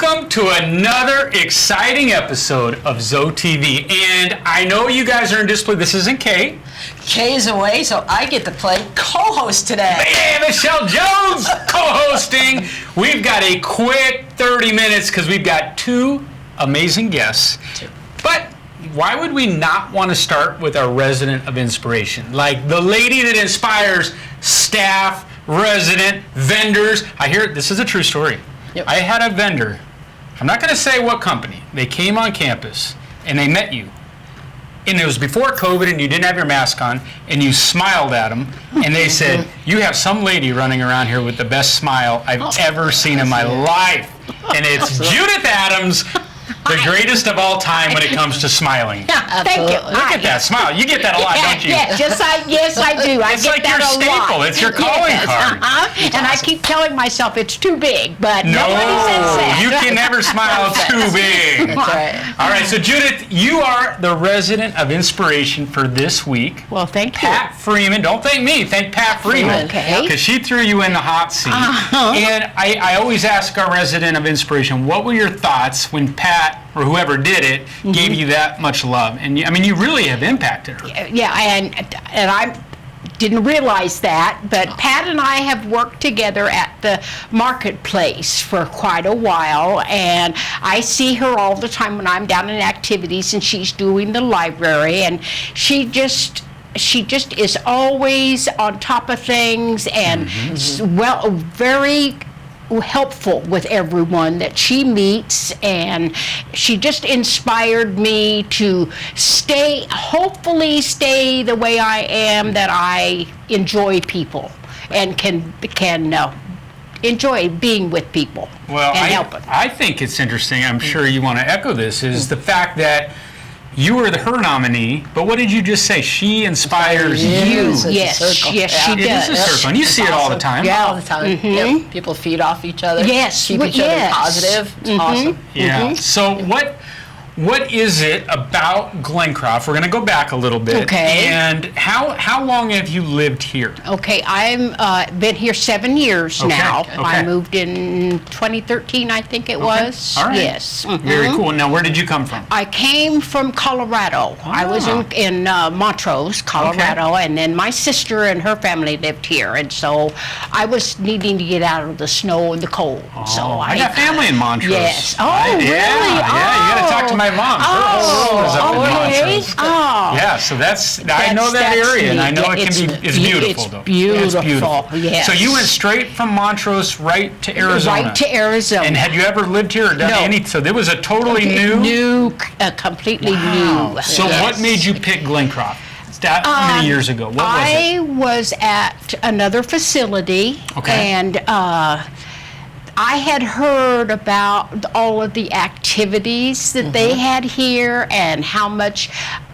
Welcome to another exciting episode of ZoeTV. And I know you guys are in display. This isn't Kay. Kay is away, so I get to play co-host today. Hey, Michelle Jones co-hosting. We've got a quick 30 minutes because we've got two amazing guests. But why would we not want to start with our resident of inspiration? Like the lady that inspires staff, resident, vendors. I hear this is a true story. Yep. I had a vendor, I'm not going to say what company, they came on campus and they met you. And it was before COVID and you didn't have your mask on and you smiled at them and they said, you have some lady running around here with the best smile I've ever seen in my life. And it's Judith Adams, the greatest of all time when it comes to smiling. Yeah, thank you. Look at that smile. You get that a lot, don't you? Yes, I do. I it's get like that your staple. It's your calling card. And awesome. I keep telling myself it's too big, but no, nobody says that. You can never smile too big. That's right. All right, so Judith, you are the resident of inspiration for this week. Well, thank you. Pat Freeman, don't thank me, thank Pat Freeman. Okay. Because she threw you in the hot seat. And I always ask our resident of inspiration, what were your thoughts when Pat or whoever did it gave you that much love? And I mean, you really have impacted her. Yeah, and I didn't realize that, but Pat and I have worked together at the marketplace for quite a while, and I see her all the time when I'm down in activities and she's doing the library, and she just is always on top of things and very helpful with everyone that she meets, and she just inspired me to hopefully stay the way I am, that I enjoy people and can enjoy being with people and helping. I think it's interesting, I'm sure you want to echo this, is the fact that you were her nominee, but what did you just say? She inspires you. Yes, she does. It is a circle, and you see it all the time. Yeah, all the time. Yep. People feed off each other. Yes, keep each other positive. It's awesome. Yeah. So what is it about Glencroft? We're going to go back a little bit. Okay. And how long have you lived here? Okay, I'm been here 7 years now. Okay. I moved in 2013, I think it was. All right. Yes. Very cool. Now, where did you come from? I came from Colorado. I was in Montrose, Colorado, and then my sister and her family lived here, and so I was needing to get out of the snow and the cold. So I got family in Montrose. Yes. Oh, really? Yeah, you got to talk to my mom. Okay. Yeah, so I know that area, and I know it's beautiful, though. It's beautiful. Yes. So you went straight from Montrose right to Arizona. Right to Arizona. And had you ever lived here or done any? So there was a totally completely new. So what made you pick Glencroft? That many years ago. What was it? I was at another facility, and I had heard about all of the activities that they had here and how much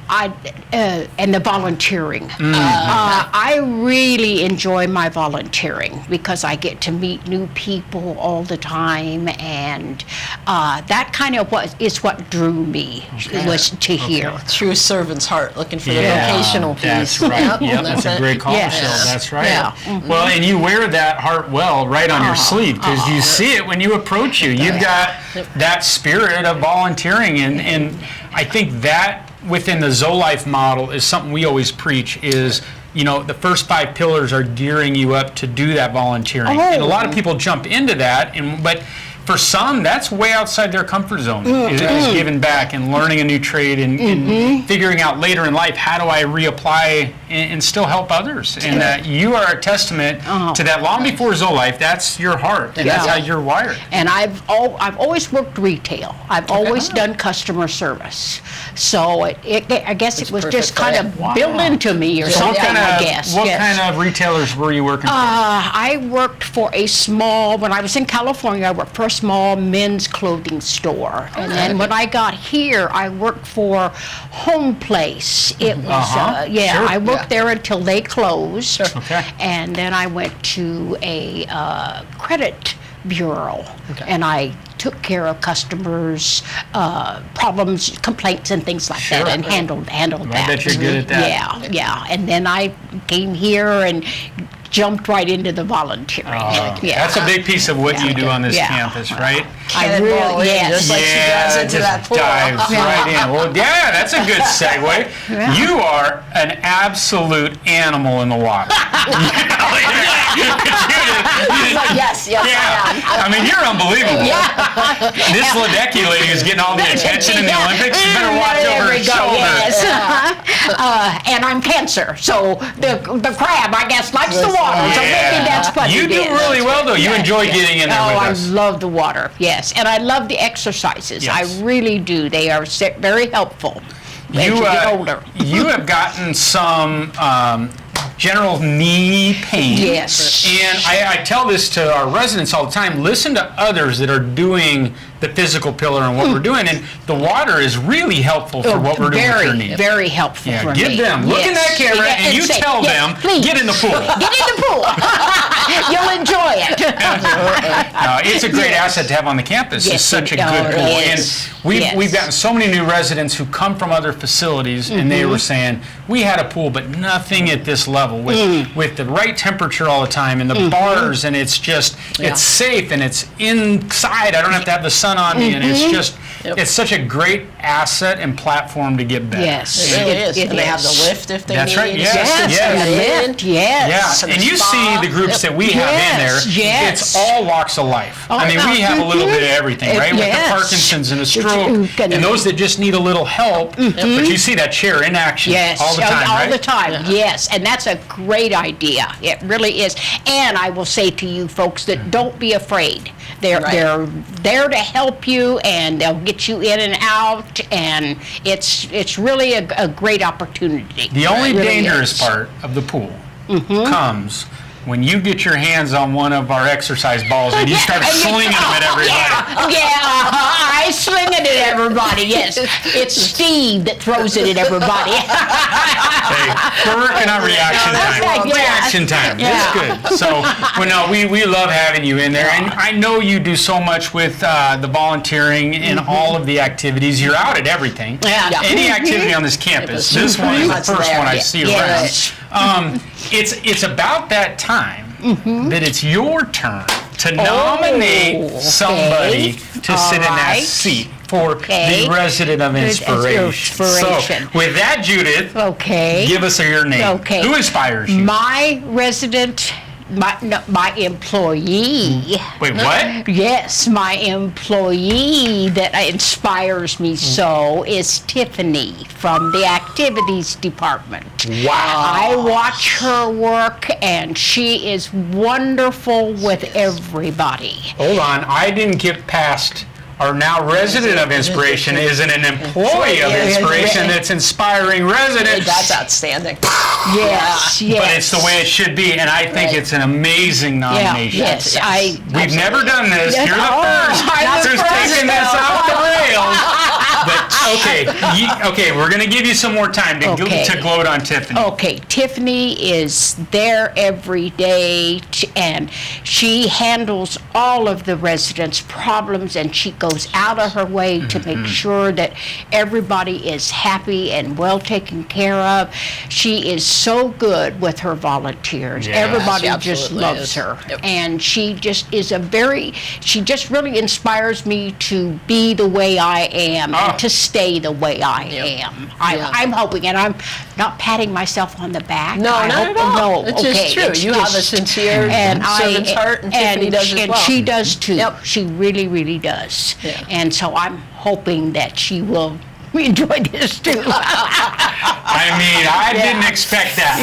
and the volunteering. I really enjoy my volunteering because I get to meet new people all the time, and that kind of is what drew me was to here. True servant's heart, looking for the vocational piece. That's right. Yep, that's a great call, Michelle. That's right. Yeah. Well, and you wear that heart well right on your sleeve because you see it when you approach you. You've got that spirit of volunteering, and I think that within the ZoeLife model is something we always preach is, the first 5 pillars are gearing you up to do that volunteering. And a lot of people jump into that, but for some, that's way outside their comfort zone, is giving back and learning a new trade and figuring out later in life, how do I reapply and still help others? And you are a testament to that. Long before ZoeLife, that's your heart, and that's how you're wired. And I've always worked retail. I've always done customer service. So I guess it was just kind of built into me or something, I guess. What kind of retailers were you working for? I worked for when I was in California, I worked for a small men's clothing store. And then when I got here, I worked for Home Place. It was, I worked there until they closed. And then I went to a credit bureau, and I took care of customers' problems, complaints, and things like that, and handled that. I bet you're good at that. Yeah. And then I came here and jumped right into the volunteering. That's a big piece of what you do on this campus, right? Cannonball in, yes. just like she does into that just pool. dives right in. Well, yeah, that's a good segue. You are an absolute animal in the water. Yes, yes, Yeah, I mean, you're unbelievable. This Ledecky lady is getting all the attention in the Olympics. You better watch over her shoulder. Yes. And I'm Cancer, so the crab, I guess, likes the water. So maybe that's what You it do is. really well, though. You enjoy getting in there Oh, with I us. love the water, yes. And I love the exercises. Yes. I really do. They are very helpful as you get older. You have gotten some general knee pain. Yes. And I tell this to our residents all the time. Listen to others that are doing the physical pillar and what we're doing. And the water is really helpful for what we're doing with your knee. Very helpful for me. Give them, look in that camera and you say, tell them, please, get in the pool. Get in the pool. You'll enjoy it. It's a great asset to have on the campus. Yes, It's such a it good pool. is. And we've gotten so many new residents who come from other facilities and they were saying, we had a pool, but nothing at this level with the right temperature all the time and the bars, and it's just, it's safe and it's inside. I don't have to have the sun on me, and it's just, it's such a great asset and platform to get better. Yes. It really is. It And they have is. the lift if they That's need. right, yes, Yes, yes. and the lift, yes. Yeah, and you see the groups that we have in there. Yes. It's all walks of life. I mean, we have a little bit of everything, right? With the Yes. Parkinson's and a stroke, and those that just need a little help. But you see that chair in action Yes, all the time, all right? the time. Yes, and that's a great idea. It really is. And I will say to you folks that don't be afraid. They're there to help you, and they'll get you in and out, and it's really a great opportunity. The only It really dangerous is. part of the pool comes when you get your hands on one of our exercise balls and you start slinging them at everybody. I sling it at everybody. Yes, it's Steve that throws it at everybody. Hey, we're working on reaction time. Yeah. Reaction time. Yeah. It's good. So, well, no, we love having you in there. And I know you do so much with the volunteering and all of the activities. You're out at everything. Yeah. Any activity on this campus. This one is the first one I see Yes. around. It's about that time that it's your turn to nominate somebody to sit in that right. seat for Okay. the resident of inspiration. Inspiration. So, with that, Judith, Okay. give us your name. Okay. Who inspires you? My resident, my employee. Wait, what? Yes, my employee that inspires me so is Tiffany from the activities department. Wow. I watch her work, and she is wonderful with everybody. Hold on, I didn't get past. Our now resident of inspiration is an employee of inspiration that's inspiring residents. That's outstanding. Yes, yes. But it's the way it should be, and I think it's an amazing nomination. Yes, We've never done this. You're the first I'm the who's taking this off the rails. But okay, we're gonna give you some more time to gloat on Tiffany. Okay, Tiffany is there every day, and she handles all of the residents' problems, and she goes out of her way to make sure that everybody is happy and well taken care of. She is so good with her volunteers. Yes. Everybody She just absolutely loves is. her. Yep. And she just is she just really inspires me to be the way I am and to stay the way I am. I'm hoping, and I'm not patting myself on the back. No, I not hope- at all. No, It's okay. just true. You have a sincere servant's heart, and Tiffany does as well. She does too. Yep. She really, really does. Yeah. And so I'm hoping that she will enjoy this too. I mean, I didn't expect that.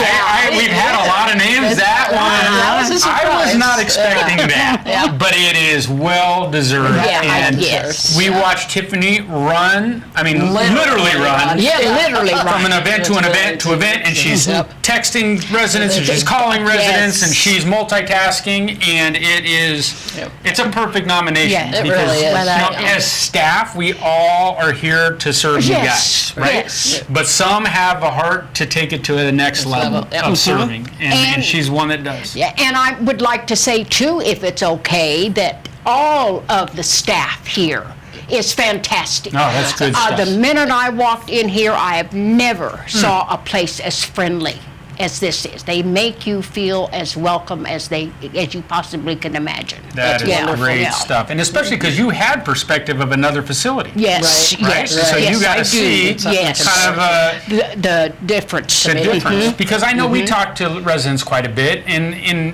We've had a lot of names. That was a one, I surprise. was not expecting that. But it is well deserved. And yes. we watched Tiffany run. I mean, literally run. Yeah, literally From an right. event to an event to event, and she's texting residents, and she's calling residents, and she's multitasking, and it's a perfect nomination. Yeah. It because, really is. as staff, we all are here to serve you Yes, guys, right? yes. But some have a heart to take it to the next level of serving, and And- she's one that does. Yeah, and I would like to say too, if it's okay, that all of the staff here is fantastic. Oh, that's good stuff. The minute I walked in here, I have never saw a place as friendly as this is. They make you feel as welcome as you possibly can imagine. That is wonderful. great Yeah. stuff. And especially because you had perspective of another facility. Yes, Right? yes, So yes, you got I to see do. Yes. kind of the difference. the difference. Because I know we talk to residents quite a bit, and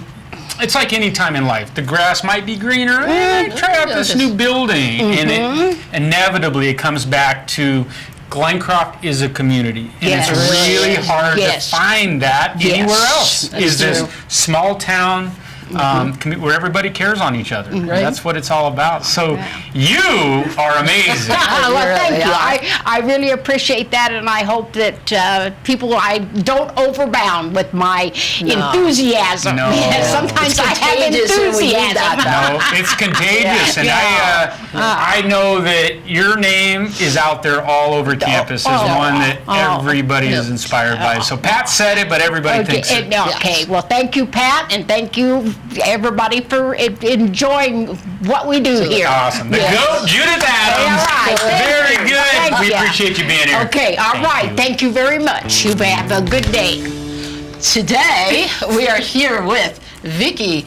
it's like any time in life. The grass might be greener. Try out this new building. And it, inevitably, it comes back to Glencroft is a community. And Yes. it's really hard Yes. to find that Yes. anywhere else. That's Is this true. small town where everybody cares on each other. Right. That's what it's all about. So you are amazing. Well, thank really you. are. I really appreciate that, and I hope that I don't overbound with my enthusiasm. No. Sometimes It's I have contagious when we need enthusiasm. that, No, it's contagious, and I know that your name is out there all over campus as one that everybody is inspired by. So Pat said it, but everybody thinks it. Okay. Well, thank you, Pat, and thank you, everybody, for enjoying what we do here. Awesome. The Yes. GOAT, Judith Adams. All right, thank Very you. good. Thank We you. appreciate you being here. Okay, all right. Thank you very much. You have a good day. Today, we are here with Vickie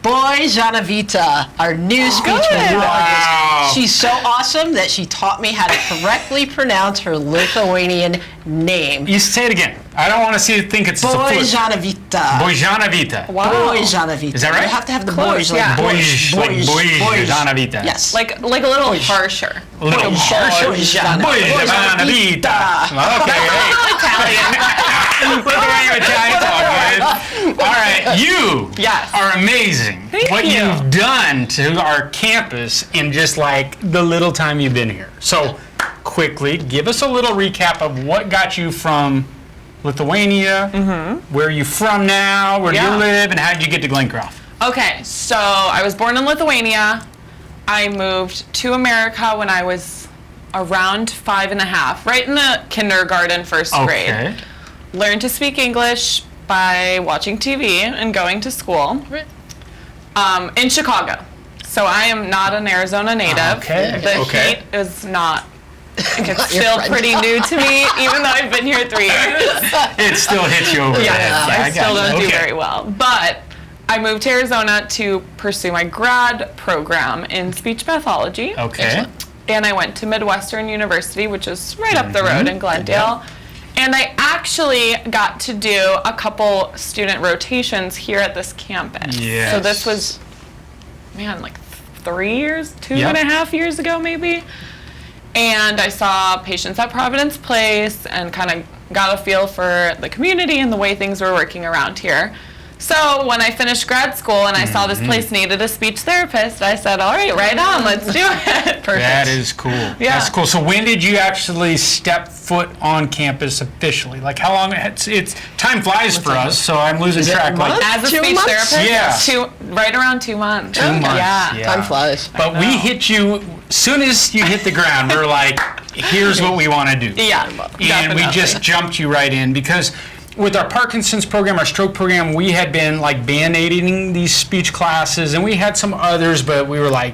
Bozenovaite, our new speech pathologist. Wow. She's so awesome that she taught me how to correctly pronounce her Lithuanian name. You say it again. I don't want to think it's a foot. Bozenovaite. Bozenovaite. Bozenovaite. Is that right? You have to have the Close, boys like yeah. Boys, like Bozenovaite. Yes. Like a little harsher. A little harsher. Bozenovaite. Okay, hey. Italian. Lithuanian Italian's all good. All right, you Yes. are amazing. What you. you've done to our campus in just like the little time you've been here. So, quickly, give us a little recap of what got you from Lithuania, where are you from now, where do you Yeah. live, and how did you get to Glencroft? Okay, so I was born in Lithuania. I moved to America when I was around 5.5, right in the kindergarten, first grade. Learned to speak English by watching TV and going to school in Chicago. So I am not an Arizona native. Okay, The okay. heat is not, it's Not your still friend. pretty new to me, even though I've been here 3 years. It still hits you over the head. I still got don't you. do Okay. very well. But I moved to Arizona to pursue my grad program in speech pathology. Okay. And I went to Midwestern University, which is right up the road in Glendale. And I actually got to do a couple student rotations here at this campus. Yes. So this was, man, like 3 years, two Yep. and a half years ago maybe. And I saw patients at Providence Place and kind of got a feel for the community and the way things were working around here. So when I finished grad school and I saw this place needed a speech therapist, I said, all right, right on, let's do it. Perfect. That is cool. Yeah. That's cool. So when did you actually step foot on campus officially? Like how long? It's time flies for us, so I'm losing Is it track. a Like month? As a 2 speech months? therapist, Yeah. right around 2 months. 2 months. Yeah. Time flies. But we hit you soon as you hit the ground. We're like, here's what we want to do. Yeah, And definitely. we just jumped you right in because with our Parkinson's program, our stroke program, we had been like band-aiding these speech classes, and we had some others, but we were like,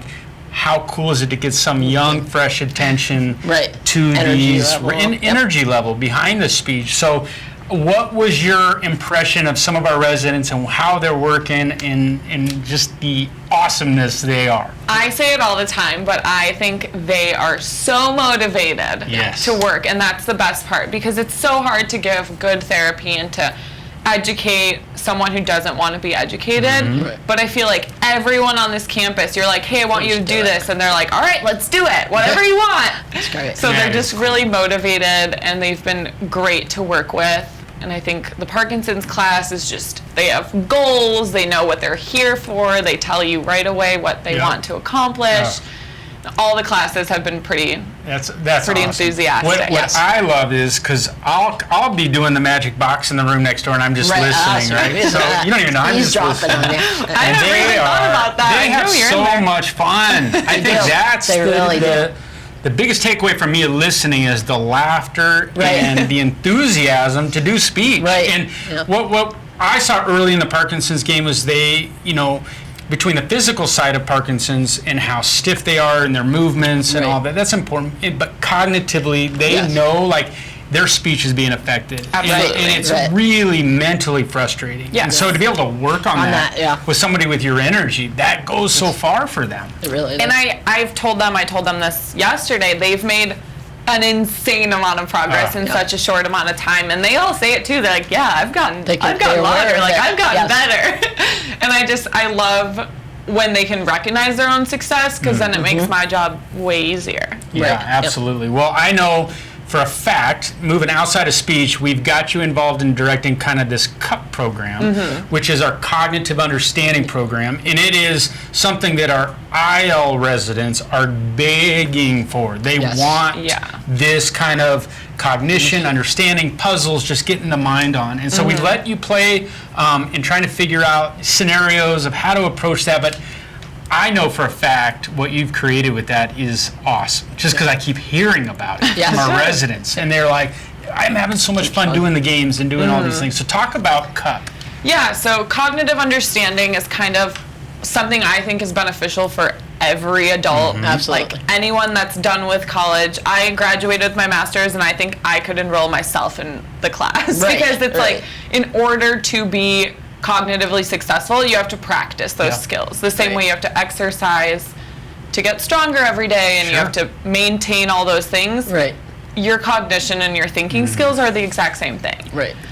how cool is it to get some young, fresh attention Right. to Energy these level. Yep. energy level behind the speech? So what was your impression of some of our residents and how they're working and just the awesomeness they are? I say it all the time, but I think they are so motivated Yes. to work, and that's the best part because it's so hard to give good therapy and to educate someone who doesn't want to be educated. Right. But I feel like everyone on this campus, you're like, hey, I want you to do this, and they're like, all right, let's do it, whatever you want. That's great. So That they're is just really motivated, and they've been great to work with. And I think the Parkinson's class is just, they have goals, they know what they're here for, they tell you right away what they Yeah. want to accomplish. All the classes have been pretty That's pretty awesome. enthusiastic. What Yes. I love is because I'll be doing the magic box in the room next door and I'm just Right, listening, right? right. So you don't even know I'm He's just dropping listening. on you. I And never they even thought about that. They I have know you're in so there. much fun. I think do. that's They really do. the biggest takeaway from me listening is the laughter Right. and the enthusiasm to do speech. Right. And Yeah. what I saw early in the Parkinson's game was they, between the physical side of Parkinson's and how stiff they are in their movements and Right. all that, that's important. But cognitively, they Yes. know, like, their speech is being affected. Absolutely. And it's Right. really mentally frustrating. Yes. And so to be able to work on that with somebody with your energy, that goes so far for them. It really does. And I told them this yesterday, they've made an insane amount of progress in such a short amount of time, and they all say it too. They're like, yeah, I've gotten louder, like I've gotten better. And I love when they can recognize their own success, because then it makes my job way easier. Yeah, absolutely. Well, I know for a fact, moving outside of speech, we've got you involved in directing kind of this CUP program, which is our cognitive understanding program, and it is something that our IL residents are begging for. They want this kind of cognition, understanding, puzzles, just getting the mind on. And so we let you play in trying to figure out scenarios of how to approach that, but I know for a fact what you've created with that is awesome, just because I keep hearing about it from our residents, and they're like, I'm having so much fun doing the games and doing all these things. So talk about CUP. Yeah, so cognitive understanding is kind of something I think is beneficial for every adult. Absolutely. Like anyone that's done with college. I graduated with my master's, and I think I could enroll myself in the class because it's like, in order to be cognitively successful, you have to practice those skills. The same way you have to exercise to get stronger every day, and you have to maintain all those things. Your cognition and your thinking skills are the exact same thing.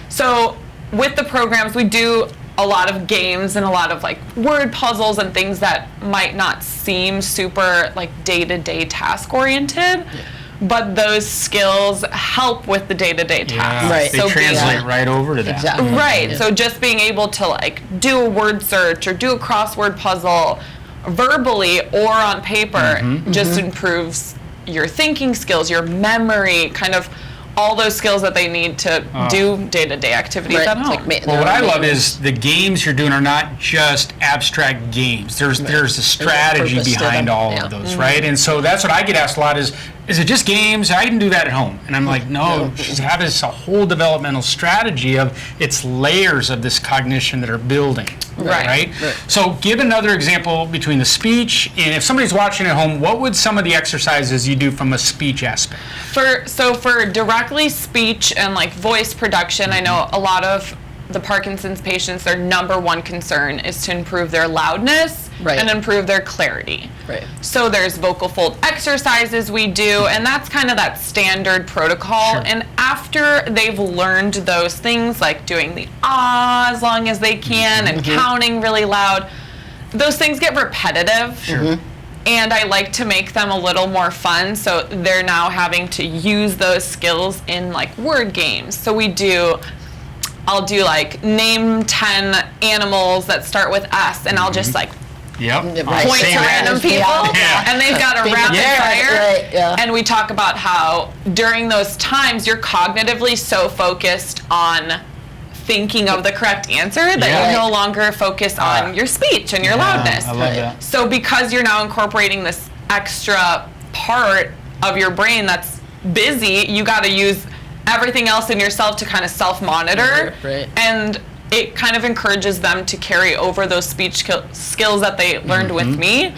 So with the programs, we do a lot of games and a lot of like word puzzles and things that might not seem super like day-to-day task oriented. But those skills help with the day-to-day tasks. They translate right over to that. Right. So just being able to like do a word search or do a crossword puzzle verbally or on paper just improves your thinking skills, your memory, kind of all those skills that they need to do day-to-day activities at home. Well, what I love is the games you're doing are not just abstract games. There's a strategy behind all of those, right? And so that's what I get asked a lot is it just games? I can do that at home. And I'm like, no, she's having this a whole developmental strategy of it's layers of this cognition that are building, right? So give another example between the speech, and if somebody's watching at home, what would some of the exercises you do from a speech aspect? For directly speech and like voice production, I know a lot of the Parkinson's patients, their number one concern is to improve their loudness and improve their clarity. So there's vocal fold exercises we do, and that's kind of that standard protocol. And after they've learned those things, like doing the ah as long as they can and counting really loud, those things get repetitive. And I like to make them a little more fun, so they're now having to use those skills in like word games. So I'll do like name 10 animals that start with S, and I'll just like point to random people, and they've got a rapid fire. And we talk about how during those times you're cognitively so focused on thinking of the correct answer that you no longer focus on your speech and your loudness. I love that. So because you're now incorporating this extra part of your brain that's busy, you got to use everything else in yourself to kind of self-monitor, and it kind of encourages them to carry over those speech skills that they learned with me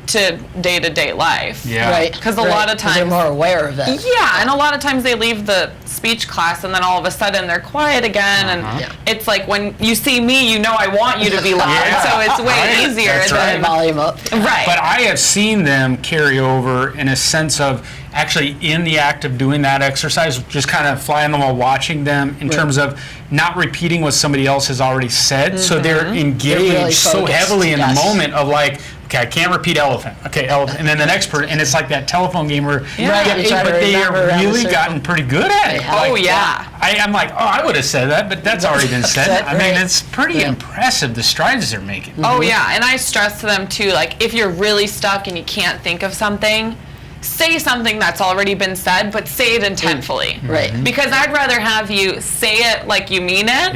to day-to-day life. Because a lot of times they're more aware of it. And a lot of times they leave the speech class, and then all of a sudden they're quiet again, and it's like when you see me, you know I want you to be loud, so it's way easier. Turn the volume up. But I have seen them carry over in a sense of actually in the act of doing that exercise, just kind of fly on the wall watching them in terms of not repeating what somebody else has already said. So they're engaged really so heavily in the moment of like, okay, I can't repeat elephant. Okay, elephant. And then the next person, and it's like that telephone game where but they have really gotten pretty good at it. I'm like, I would have said that, but that's already been said. I mean, it's pretty impressive, the strides they're making. Oh, yeah. And I stress to them, too, like, if you're really stuck and you can't think of something, say something that's already been said, but say it intentfully. Because I'd rather have you say it like you mean it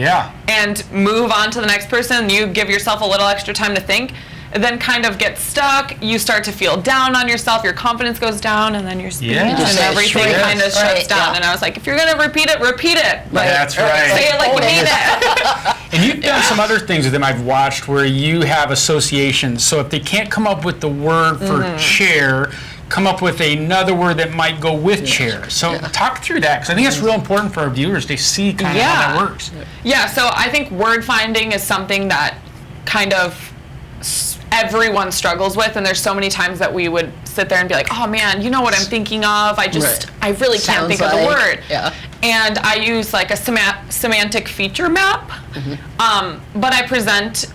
and move on to the next person. You give yourself a little extra time to think, then kind of get stuck. You start to feel down on yourself. Your confidence goes down, and then your speech and everything kind of shuts down. And I was like, if you're going to repeat it, repeat it. That's right. Say it like you mean it. And you've done some other things with them I've watched where you have associations. So if they can't come up with the word for chair, come up with another word that might go with chair. So talk through that, because I think it's real important for our viewers to see kind of how that works. Yeah, so I think word finding is something that kind of everyone struggles with, and there's so many times that we would sit there and be like, oh man, you know what I'm thinking of, I really can't think of the word. And I use like a semantic feature map, but I present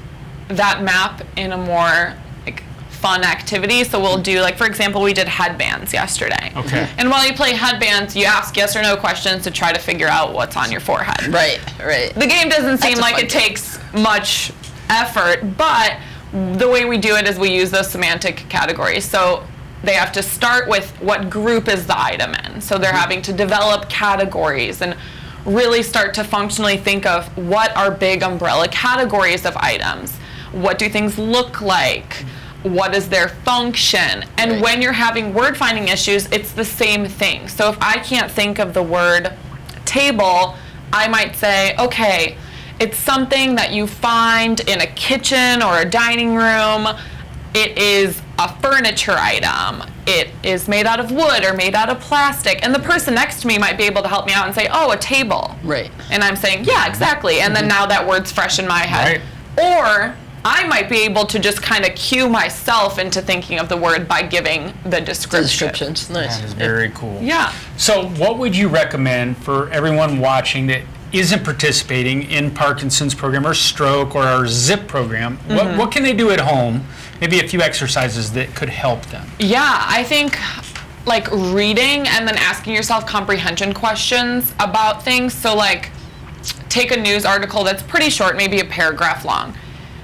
that map in a more like fun activity. So we'll do, like, for example, we did headbands yesterday. Okay. And while you play headbands, you ask yes or no questions to try to figure out what's on your forehead. Right. The game doesn't seem like it takes much effort, but the way we do it is we use those semantic categories. So they have to start with what group is the item in. So they're having to develop categories and really start to functionally think of what are big umbrella categories of items. What do things look like? What is their function? And when you're having word finding issues, it's the same thing. So if I can't think of the word table, I might say, okay, it's something that you find in a kitchen or a dining room. It is a furniture item. It is made out of wood or made out of plastic. And the person next to me might be able to help me out and say, oh, a table. Right. And I'm saying, yeah, exactly. And then now that word's fresh in my head. Or I might be able to just kind of cue myself into thinking of the word by giving the description. Descriptions, nice. That is very cool. Yeah. So what would you recommend for everyone watching that isn't participating in Parkinson's program or stroke or our ZIP program? What can they do at home? Maybe a few exercises that could help them. Yeah, I think like reading and then asking yourself comprehension questions about things. So like take a news article that's pretty short, maybe a paragraph long.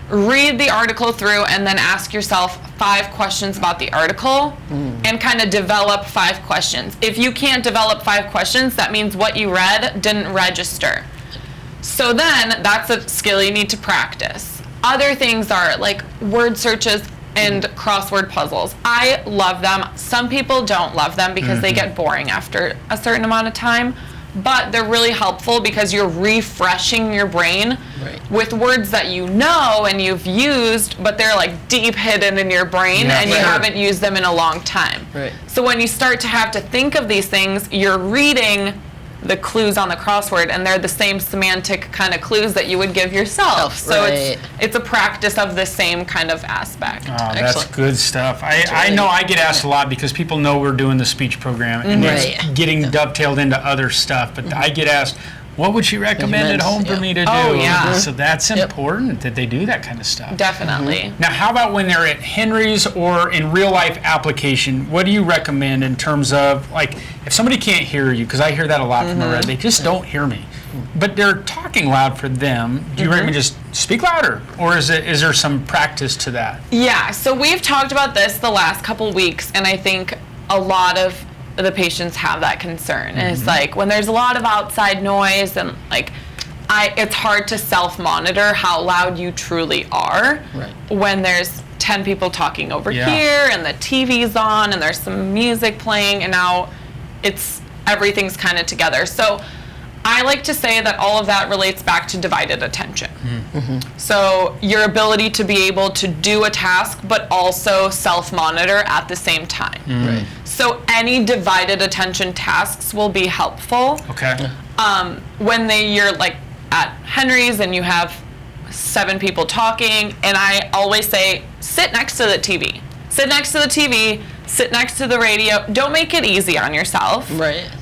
Read the article through and then ask yourself 5 questions about the article and kind of develop 5 questions. If you can't develop 5 questions, that means what you read didn't register. So then that's a skill you need to practice. Other things are like word searches and crossword puzzles. I love them. Some people don't love them because they get boring after a certain amount of time. But they're really helpful because you're refreshing your brain with words that you know and you've used, but they're like deep hidden in your brain and you haven't used them in a long time. So when you start to have to think of these things, you're reading the clues on the crossword, and they're the same semantic kind of clues that you would give yourself. So it's a practice of the same kind of aspect. Oh, that's good stuff. I know I get asked a lot because people know we're doing the speech program, and it's getting dovetailed into other stuff, but I get asked, what would you recommend at home for me to do? Oh, yeah. So that's important that they do that kind of stuff. Definitely. Now, how about when they're at Henry's or in real life application? What do you recommend in terms of, like, if somebody can't hear you, because I hear that a lot from the red, they just don't hear me, but they're talking loud for them. Do you recommend just speak louder, or is there some practice to that? Yeah, so we've talked about this the last couple weeks, and I think a lot of the patients have that concern. And it's like when there's a lot of outside noise and like it's hard to self-monitor how loud you truly are when there's 10 people talking over here and the TV's on and there's some music playing and now everything's kind of together. So I like to say that all of that relates back to divided attention. So your ability to be able to do a task but also self-monitor at the same time. So any divided attention tasks will be helpful. When you're like at Henry's and you have 7 people talking, and I always say, sit next to the TV. Sit next to the TV, sit next to the radio. Don't make it easy on yourself.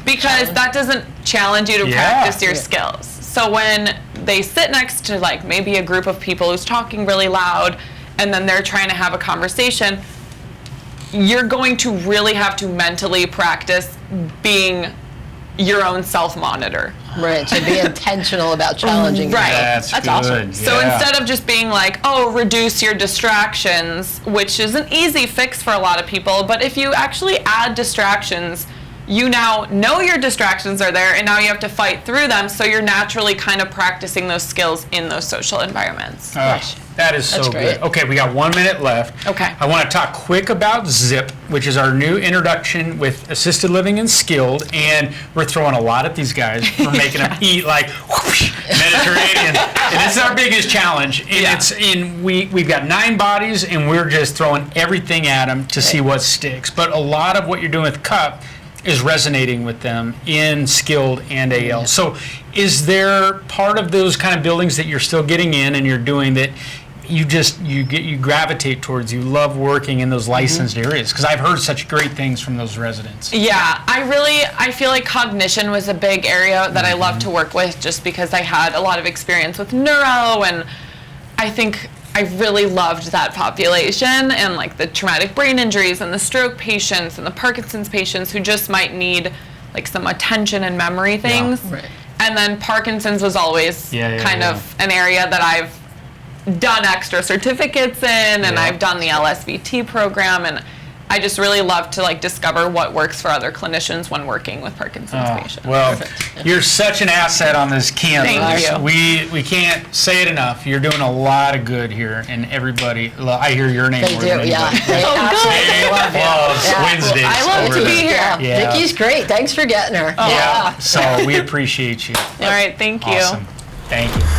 Because that doesn't challenge you to practice your skills. So when they sit next to like maybe a group of people who's talking really loud and then they're trying to have a conversation, you're going to really have to mentally practice being your own self-monitor. To be intentional about challenging That's good. awesome. So instead of just being like, oh, reduce your distractions, which is an easy fix for a lot of people, but if you actually add distractions, you now know your distractions are there and now you have to fight through them, so you're naturally kind of practicing those skills in those social environments. That is so That's good. great. Okay, we got 1 minute left. Okay. I want to talk quick about ZIP, which is our new introduction with assisted living and skilled, and we're throwing a lot at these guys. We're making them eat like whoosh, Mediterranean, and this is our biggest challenge. And we've got 9 bodies, and we're just throwing everything at them to see what sticks. But a lot of what you're doing with CUP is resonating with them in skilled and AL. So is there part of those kind of buildings that you're still getting in and you're doing that you gravitate towards, you love working in those licensed areas? Because I've heard such great things from those residents. Yeah, I feel like cognition was a big area that I love to work with, just because I had a lot of experience with neuro, and I think I really loved that population, and like the traumatic brain injuries and the stroke patients and the Parkinson's patients who just might need like some attention and memory things. Right. And then Parkinson's was always kind of an area that I've done extra certificates in, and I've done the LSVT program, and I just really love to like discover what works for other clinicians when working with Parkinson's patients. Well, you're such an asset on this campus. Thank you. We can't say it enough. You're doing a lot of good here, and everybody, I hear your name They more do, than yeah. anybody. They absolutely love you. Loves Wednesdays. I love over to be there. here. Yeah. Vickie's great. Thanks for getting her. Yeah. So we appreciate you. All right, thank you. Awesome. Thank you.